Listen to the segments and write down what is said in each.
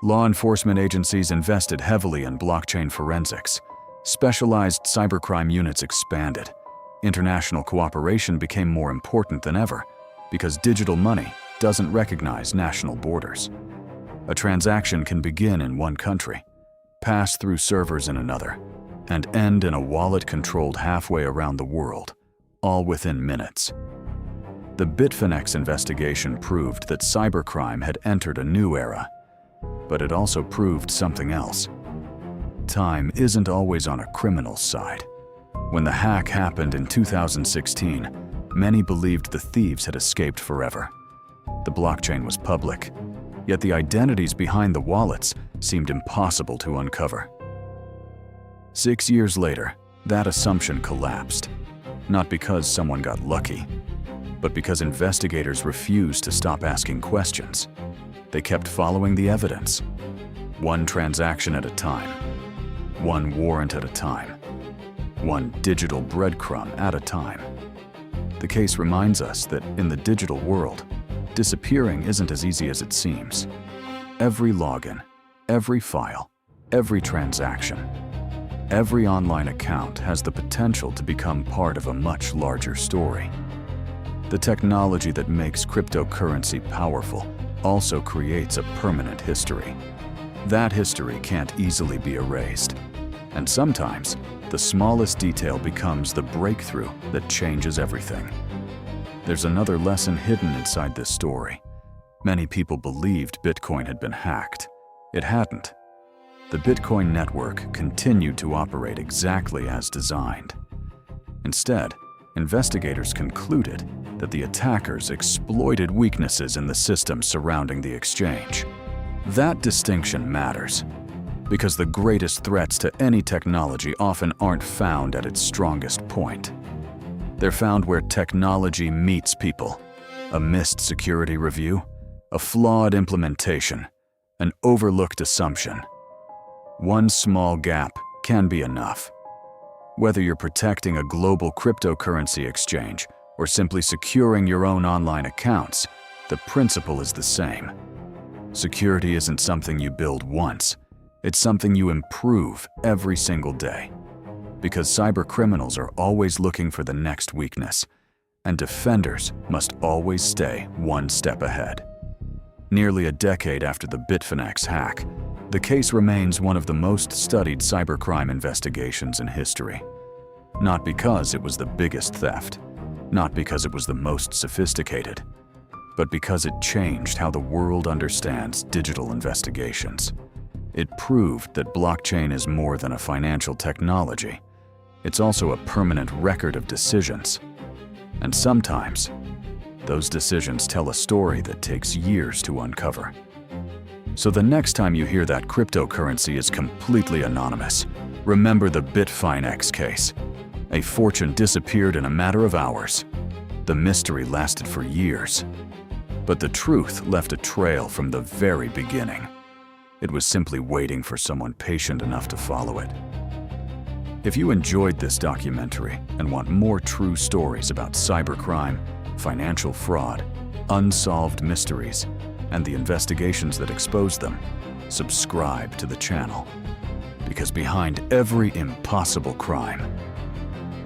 Law enforcement agencies invested heavily in blockchain forensics. Specialized cybercrime units expanded. International cooperation became more important than ever because digital money doesn't recognize national borders. A transaction can begin in one country, pass through servers in another, and end in a wallet controlled halfway around the world, all within minutes. The Bitfinex investigation proved that cybercrime had entered a new era, but it also proved something else. Time isn't always on a criminal's side. When the hack happened in 2016, many believed the thieves had escaped forever. The blockchain was public, yet the identities behind the wallets seemed impossible to uncover. 6 years later, that assumption collapsed, not because someone got lucky, but because investigators refused to stop asking questions. They kept following the evidence, one transaction at a time, one warrant at a time, one digital breadcrumb at a time. The case reminds us that in the digital world, disappearing isn't as easy as it seems. Every login, every file, every transaction, every online account has the potential to become part of a much larger story. The technology that makes cryptocurrency powerful also creates a permanent history. That history can't easily be erased. And sometimes, the smallest detail becomes the breakthrough that changes everything. There's another lesson hidden inside this story. Many people believed Bitcoin had been hacked. It hadn't. The Bitcoin network continued to operate exactly as designed. Instead, investigators concluded that the attackers exploited weaknesses in the system surrounding the exchange. That distinction matters, because the greatest threats to any technology often aren't found at its strongest point. They're found where technology meets people: a missed security review, a flawed implementation, an overlooked assumption. One small gap can be enough. Whether you're protecting a global cryptocurrency exchange or simply securing your own online accounts, the principle is the same. Security isn't something you build once. It's something you improve every single day. Because cybercriminals are always looking for the next weakness, and defenders must always stay one step ahead. Nearly a decade after the Bitfinex hack, the case remains one of the most studied cybercrime investigations in history. Not because it was the biggest theft, not because it was the most sophisticated, but because it changed how the world understands digital investigations. It proved that blockchain is more than a financial technology. It's also a permanent record of decisions. And sometimes, those decisions tell a story that takes years to uncover. So the next time you hear that cryptocurrency is completely anonymous, remember the Bitfinex case. A fortune disappeared in a matter of hours. The mystery lasted for years. But the truth left a trail from the very beginning. It was simply waiting for someone patient enough to follow it. If you enjoyed this documentary and want more true stories about cybercrime, financial fraud, unsolved mysteries, and the investigations that expose them, subscribe to the channel. Because behind every impossible crime,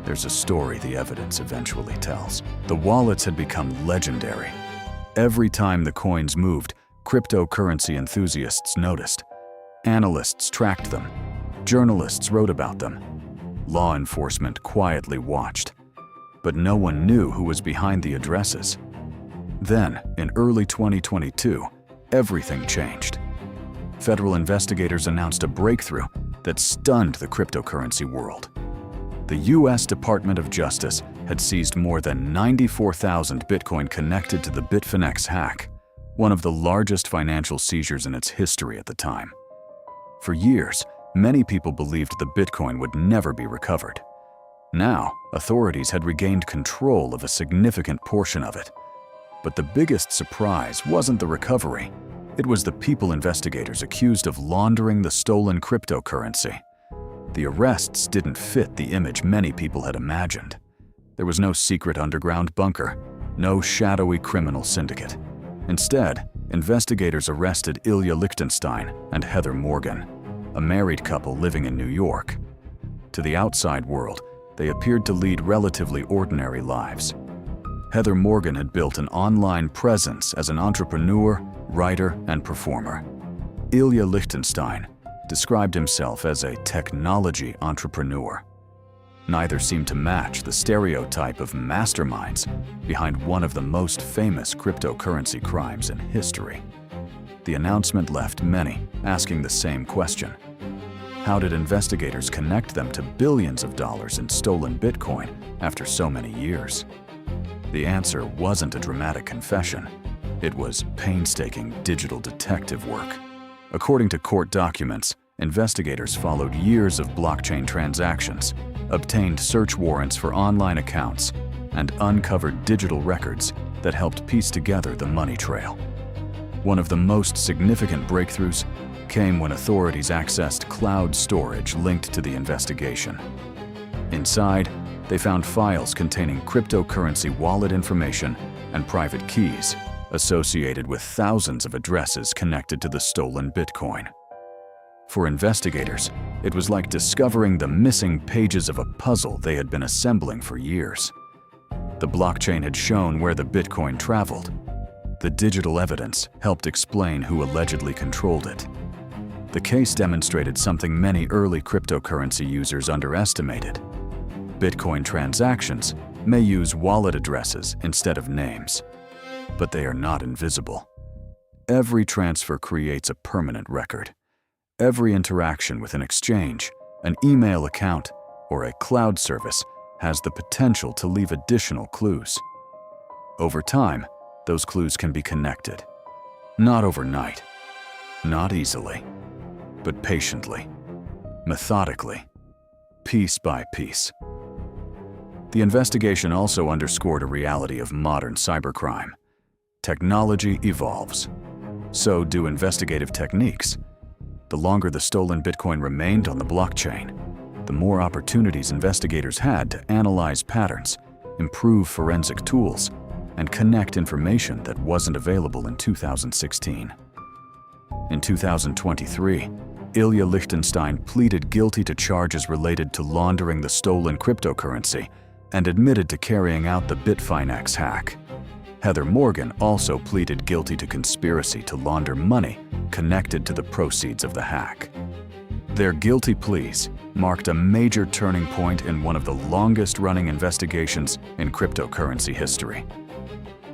there's a story the evidence eventually tells. The wallets had become legendary. Every time the coins moved, cryptocurrency enthusiasts noticed. Analysts tracked them. Journalists wrote about them. Law enforcement quietly watched. But no one knew who was behind the addresses. Then, in early 2022, everything changed. Federal investigators announced a breakthrough that stunned the cryptocurrency world. The U.S. Department of Justice had seized more than 94,000 Bitcoin connected to the Bitfinex hack, one of the largest financial seizures in its history at the time. For years, many people believed the Bitcoin would never be recovered. Now, authorities had regained control of a significant portion of it. But the biggest surprise wasn't the recovery. It was the people investigators accused of laundering the stolen cryptocurrency. The arrests didn't fit the image many people had imagined. There was no secret underground bunker, no shadowy criminal syndicate. Instead, investigators arrested Ilya Lichtenstein and Heather Morgan, a married couple living in New York. To the outside world, they appeared to lead relatively ordinary lives. Heather Morgan had built an online presence as an entrepreneur, writer, and performer. Ilya Lichtenstein described himself as a technology entrepreneur. Neither seemed to match the stereotype of masterminds behind one of the most famous cryptocurrency crimes in history. The announcement left many asking the same question. How did investigators connect them to billions of dollars in stolen Bitcoin after so many years? The answer wasn't a dramatic confession. It was painstaking digital detective work. According to court documents, investigators followed years of blockchain transactions, obtained search warrants for online accounts, and uncovered digital records that helped piece together the money trail. One of the most significant breakthroughs came when authorities accessed cloud storage linked to the investigation. Inside, they found files containing cryptocurrency wallet information and private keys associated with thousands of addresses connected to the stolen Bitcoin. For investigators, it was like discovering the missing pages of a puzzle they had been assembling for years. The blockchain had shown where the Bitcoin traveled. The digital evidence helped explain who allegedly controlled it. The case demonstrated something many early cryptocurrency users underestimated. Bitcoin transactions may use wallet addresses instead of names, but they are not invisible. Every transfer creates a permanent record. Every interaction with an exchange, an email account, or a cloud service has the potential to leave additional clues. Over time, those clues can be connected. Not overnight, not easily, but patiently, methodically, piece by piece. The investigation also underscored a reality of modern cybercrime. Technology evolves. So do investigative techniques. The longer the stolen Bitcoin remained on the blockchain, the more opportunities investigators had to analyze patterns, improve forensic tools, and connect information that wasn't available in 2016. In 2023, Ilya Lichtenstein pleaded guilty to charges related to laundering the stolen cryptocurrency and admitted to carrying out the Bitfinex hack. Heather Morgan also pleaded guilty to conspiracy to launder money connected to the proceeds of the hack. Their guilty pleas marked a major turning point in one of the longest-running investigations in cryptocurrency history.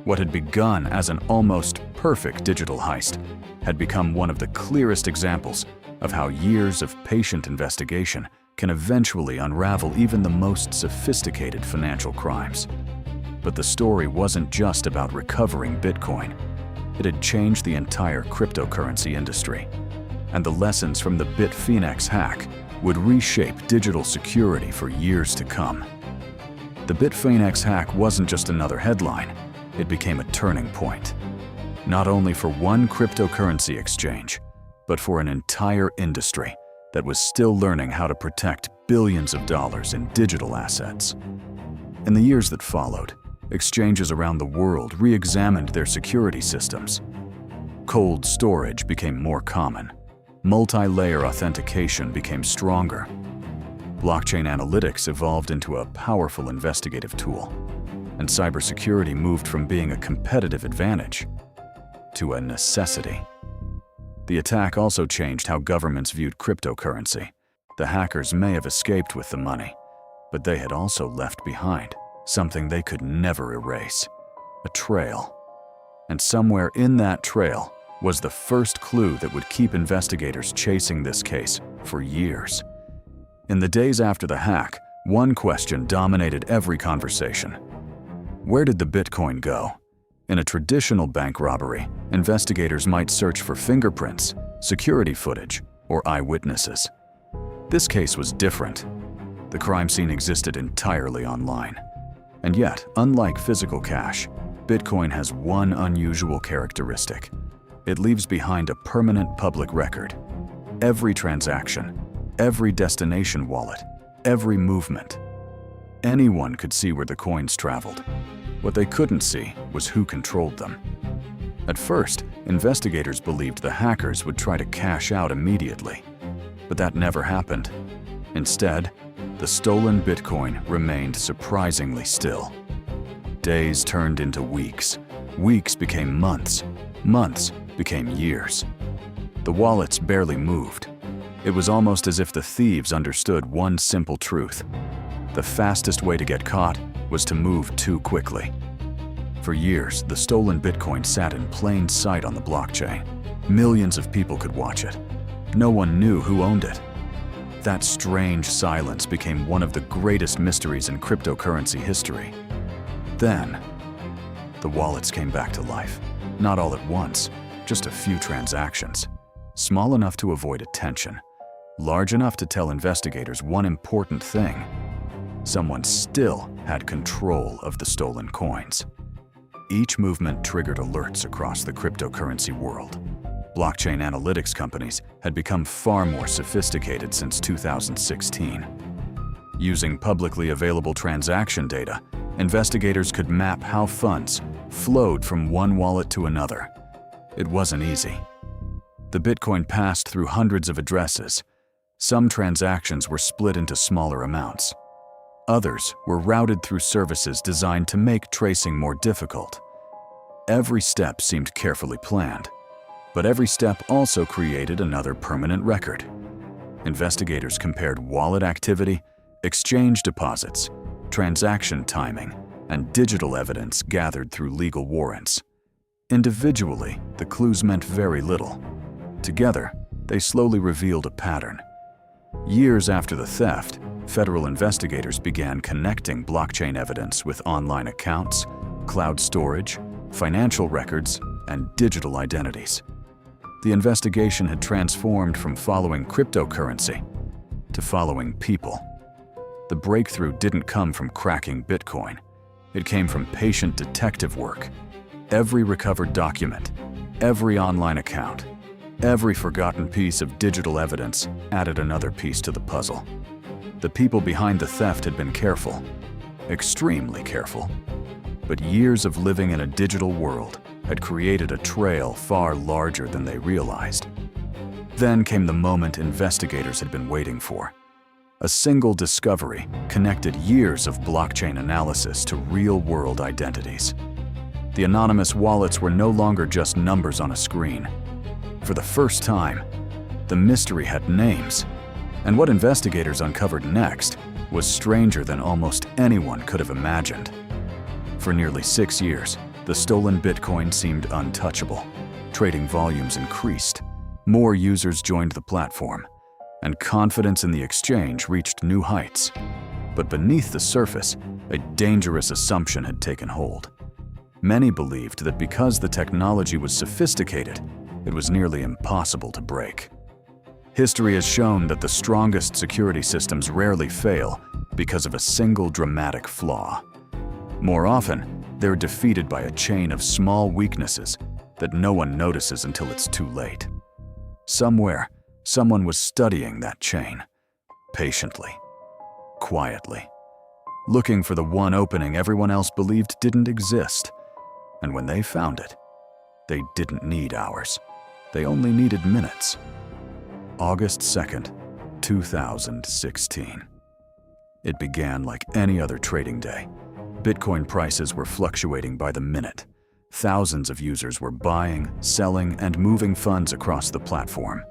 What had begun as an almost perfect digital heist had become one of the clearest examples of how years of patient investigation can eventually unravel even the most sophisticated financial crimes. But the story wasn't just about recovering Bitcoin. It had changed the entire cryptocurrency industry. And the lessons from the Bitfinex hack would reshape digital security for years to come. The Bitfinex hack wasn't just another headline. It became a turning point. Not only for one cryptocurrency exchange, but for an entire industry that was still learning how to protect billions of dollars in digital assets. In the years that followed, exchanges around the world re-examined their security systems. Cold storage became more common. Multi-layer authentication became stronger. Blockchain analytics evolved into a powerful investigative tool, and cybersecurity moved from being a competitive advantage to a necessity. The attack also changed how governments viewed cryptocurrency. The hackers may have escaped with the money, but they had also left behind something they could never erase: a trail. And somewhere in that trail was the first clue that would keep investigators chasing this case for years. In the days after the hack, one question dominated every conversation. Where did the Bitcoin go? In a traditional bank robbery, investigators might search for fingerprints, security footage, or eyewitnesses. This case was different. The crime scene existed entirely online. And yet, unlike physical cash, Bitcoin has one unusual characteristic. It leaves behind a permanent public record. Every transaction, every destination wallet, every movement. Anyone could see where the coins traveled. What they couldn't see was who controlled them. At first, investigators believed the hackers would try to cash out immediately, but that never happened. Instead, the stolen Bitcoin remained surprisingly still. Days turned into weeks, weeks became months, months became years. The wallets barely moved. It was almost as if the thieves understood one simple truth: the fastest way to get caught was to move too quickly. For years, the stolen Bitcoin sat in plain sight on the blockchain. Millions of people could watch it. No one knew who owned it. That strange silence became one of the greatest mysteries in cryptocurrency history. Then, the wallets came back to life. Not all at once, just a few transactions. Small enough to avoid attention, large enough to tell investigators one important thing: someone still had control of the stolen coins. Each movement triggered alerts across the cryptocurrency world. Blockchain analytics companies had become far more sophisticated since 2016. Using publicly available transaction data, investigators could map how funds flowed from one wallet to another. It wasn't easy. The Bitcoin passed through hundreds of addresses. Some transactions were split into smaller amounts. Others were routed through services designed to make tracing more difficult. Every step seemed carefully planned, but every step also created another permanent record. Investigators compared wallet activity, exchange deposits, transaction timing, and digital evidence gathered through legal warrants. Individually, the clues meant very little. Together, they slowly revealed a pattern. Years after the theft, federal investigators began connecting blockchain evidence with online accounts, cloud storage, financial records, and digital identities. The investigation had transformed from following cryptocurrency to following people. The breakthrough didn't come from cracking Bitcoin. It came from patient detective work. Every recovered document, every online account, every forgotten piece of digital evidence added another piece to the puzzle. The people behind the theft had been careful, extremely careful. But years of living in a digital world had created a trail far larger than they realized. Then came the moment investigators had been waiting for. A single discovery connected years of blockchain analysis to real-world identities. The anonymous wallets were no longer just numbers on a screen. For the first time, the mystery had names. And what investigators uncovered next was stranger than almost anyone could have imagined. For nearly 6 years, the stolen Bitcoin seemed untouchable. Trading volumes increased. More users joined the platform, and confidence in the exchange reached new heights. But beneath the surface, a dangerous assumption had taken hold. Many believed that because the technology was sophisticated, it was nearly impossible to break. History has shown that the strongest security systems rarely fail because of a single dramatic flaw. More often, they're defeated by a chain of small weaknesses that no one notices until it's too late. Somewhere, someone was studying that chain, patiently, quietly, looking for the one opening everyone else believed didn't exist. And when they found it, they didn't need hours. They only needed minutes. August 2nd, 2016. It began like any other trading day. Bitcoin prices were fluctuating by the minute. Thousands of users were buying, selling, and moving funds across the platform.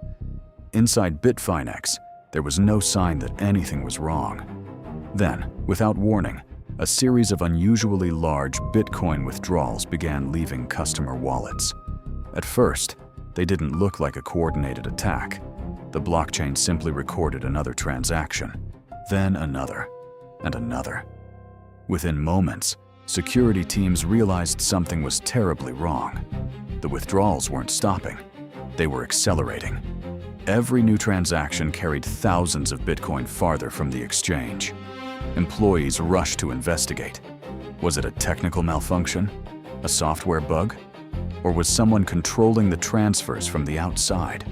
Inside Bitfinex, there was no sign that anything was wrong. Then, without warning, a series of unusually large Bitcoin withdrawals began leaving customer wallets. At first, they didn't look like a coordinated attack. The blockchain simply recorded another transaction, then another, and another. Within moments, security teams realized something was terribly wrong. The withdrawals weren't stopping. They were accelerating. Every new transaction carried thousands of Bitcoin farther from the exchange. Employees rushed to investigate. Was it a technical malfunction? A software bug? Or was someone controlling the transfers from the outside?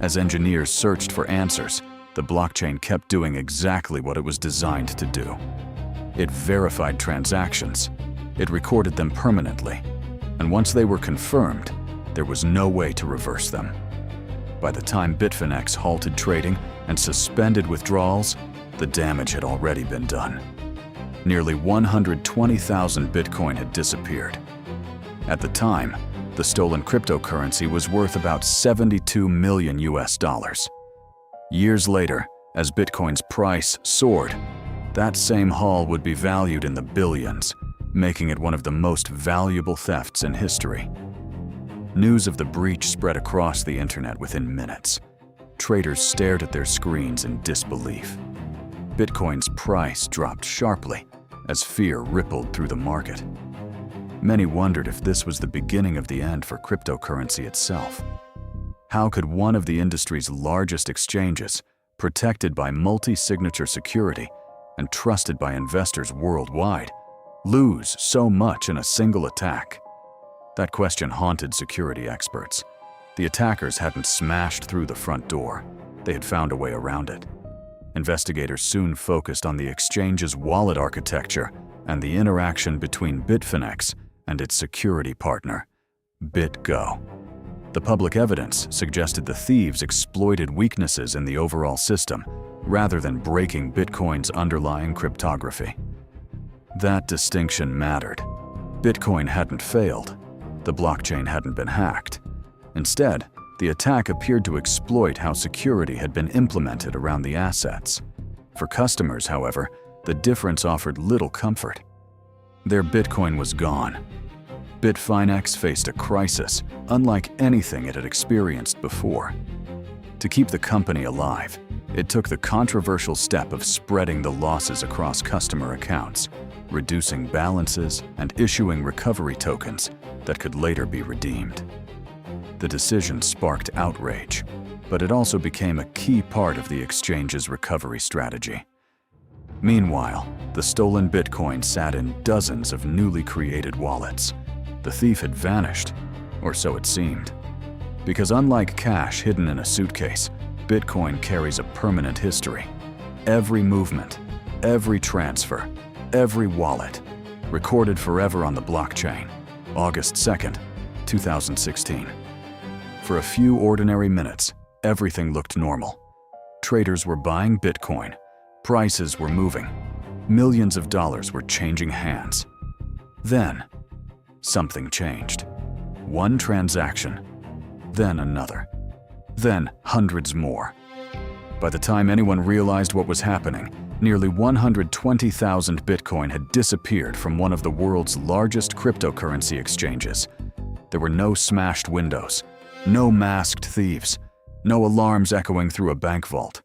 As engineers searched for answers, the blockchain kept doing exactly what it was designed to do. It verified transactions. It recorded them permanently. And once they were confirmed, there was no way to reverse them. By the time Bitfinex halted trading and suspended withdrawals, the damage had already been done. Nearly 120,000 Bitcoin had disappeared. At the time, the stolen cryptocurrency was worth about $72 million. Years later, as Bitcoin's price soared, that same haul would be valued in the billions, making it one of the most valuable thefts in history. News of the breach spread across the internet within minutes. Traders stared at their screens in disbelief. Bitcoin's price dropped sharply as fear rippled through the market. Many wondered if this was the beginning of the end for cryptocurrency itself. How could one of the industry's largest exchanges, protected by multi-signature security and trusted by investors worldwide, lose so much in a single attack? That question haunted security experts. The attackers hadn't smashed through the front door. They had found a way around it. Investigators soon focused on the exchange's wallet architecture and the interaction between Bitfinex and its security partner, BitGo. The public evidence suggested the thieves exploited weaknesses in the overall system rather than breaking Bitcoin's underlying cryptography. That distinction mattered. Bitcoin hadn't failed. The blockchain hadn't been hacked. Instead, the attack appeared to exploit how security had been implemented around the assets. For customers, however, the difference offered little comfort. Their Bitcoin was gone. Bitfinex faced a crisis unlike anything it had experienced before. To keep the company alive, it took the controversial step of spreading the losses across customer accounts, reducing balances and issuing recovery tokens that could later be redeemed. The decision sparked outrage, but it also became a key part of the exchange's recovery strategy. Meanwhile, the stolen Bitcoin sat in dozens of newly created wallets. The thief had vanished, or so it seemed. Because unlike cash hidden in a suitcase, Bitcoin carries a permanent history. Every movement, every transfer, every wallet, recorded forever on the blockchain. August 2nd, 2016. For a few ordinary minutes, everything looked normal. Traders were buying Bitcoin. Prices were moving. Millions of dollars were changing hands. Then, something changed. One transaction, then another, then hundreds more. By the time anyone realized what was happening, nearly 120,000 Bitcoin had disappeared from one of the world's largest cryptocurrency exchanges. There were no smashed windows, no masked thieves, no alarms echoing through a bank vault,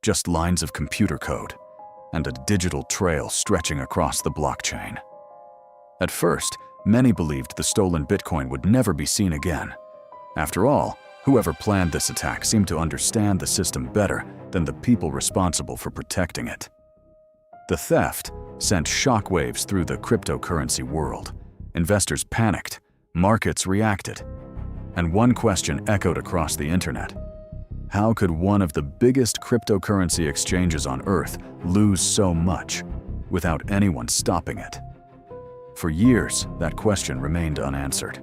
just lines of computer code and a digital trail stretching across the blockchain. At first, many believed the stolen Bitcoin would never be seen again. After all, whoever planned this attack seemed to understand the system better than the people responsible for protecting it. The theft sent shockwaves through the cryptocurrency world. Investors panicked, markets reacted, and one question echoed across the internet. How could one of the biggest cryptocurrency exchanges on Earth lose so much without anyone stopping it? For years, that question remained unanswered.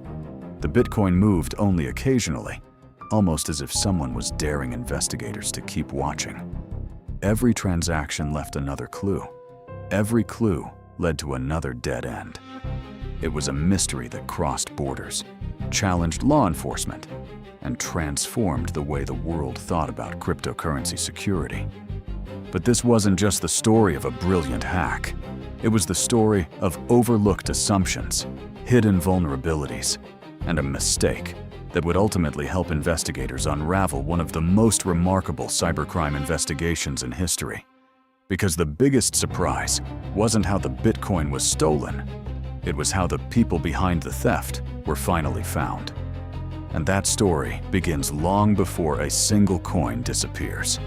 The Bitcoin moved only occasionally, almost as if someone was daring investigators to keep watching. Every transaction left another clue. Every clue led to another dead end. It was a mystery that crossed borders, challenged law enforcement, and transformed the way the world thought about cryptocurrency security. But this wasn't just the story of a brilliant hack. It was the story of overlooked assumptions, hidden vulnerabilities, and a mistake that would ultimately help investigators unravel one of the most remarkable cybercrime investigations in history. Because the biggest surprise wasn't how the Bitcoin was stolen, it was how the people behind the theft were finally found. And that story begins long before a single coin disappears.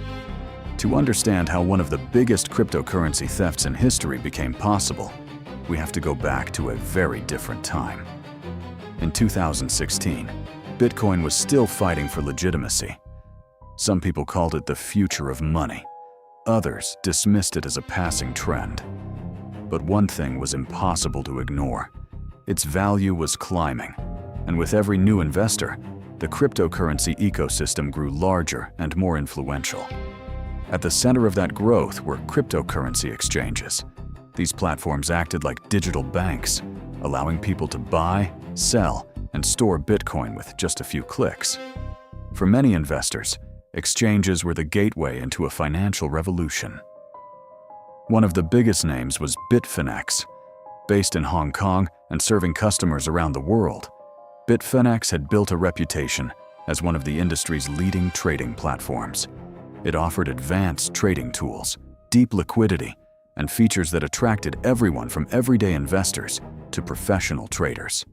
To understand how one of the biggest cryptocurrency thefts in history became possible, we have to go back to a very different time. In 2016, Bitcoin was still fighting for legitimacy. Some people called it the future of money. Others dismissed it as a passing trend. But one thing was impossible to ignore. Its value was climbing, And with every new investor, the cryptocurrency ecosystem grew larger and more influential. At the center of that growth were cryptocurrency exchanges. These platforms acted like digital banks, allowing people to buy, sell, and store Bitcoin with just a few clicks. For many investors, exchanges were the gateway into a financial revolution. One of the biggest names was Bitfinex. Based in Hong Kong and serving customers around the world, Bitfinex had built a reputation as one of the industry's leading trading platforms. It offered advanced trading tools, deep liquidity, and features that attracted everyone from everyday investors to professional traders.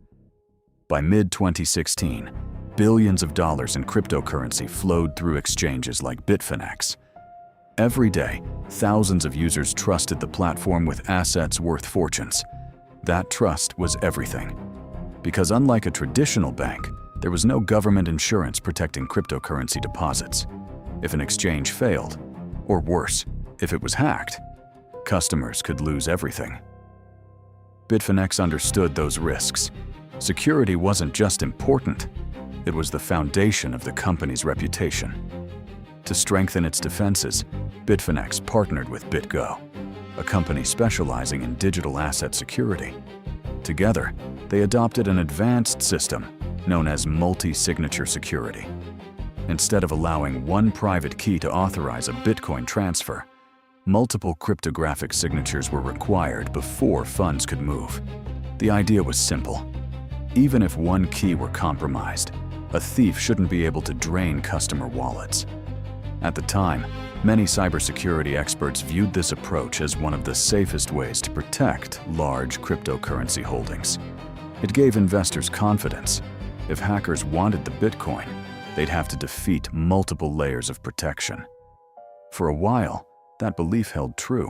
By mid-2016, billions of dollars in cryptocurrency flowed through exchanges like Bitfinex. Every day, thousands of users trusted the platform with assets worth fortunes. That trust was everything. Because unlike a traditional bank, there was no government insurance protecting cryptocurrency deposits. If an exchange failed, or worse, if it was hacked, customers could lose everything. Bitfinex understood those risks. Security wasn't just important, it was the foundation of the company's reputation. To strengthen its defenses, Bitfinex partnered with BitGo, a company specializing in digital asset security. Together, they adopted an advanced system known as multi-signature security. Instead of allowing one private key to authorize a Bitcoin transfer, multiple cryptographic signatures were required before funds could move. The idea was simple. Even if one key were compromised, a thief shouldn't be able to drain customer wallets. At the time, many cybersecurity experts viewed this approach as one of the safest ways to protect large cryptocurrency holdings. It gave investors confidence. If hackers wanted the Bitcoin, they'd have to defeat multiple layers of protection. For a while, that belief held true.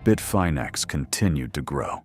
Bitfinex continued to grow.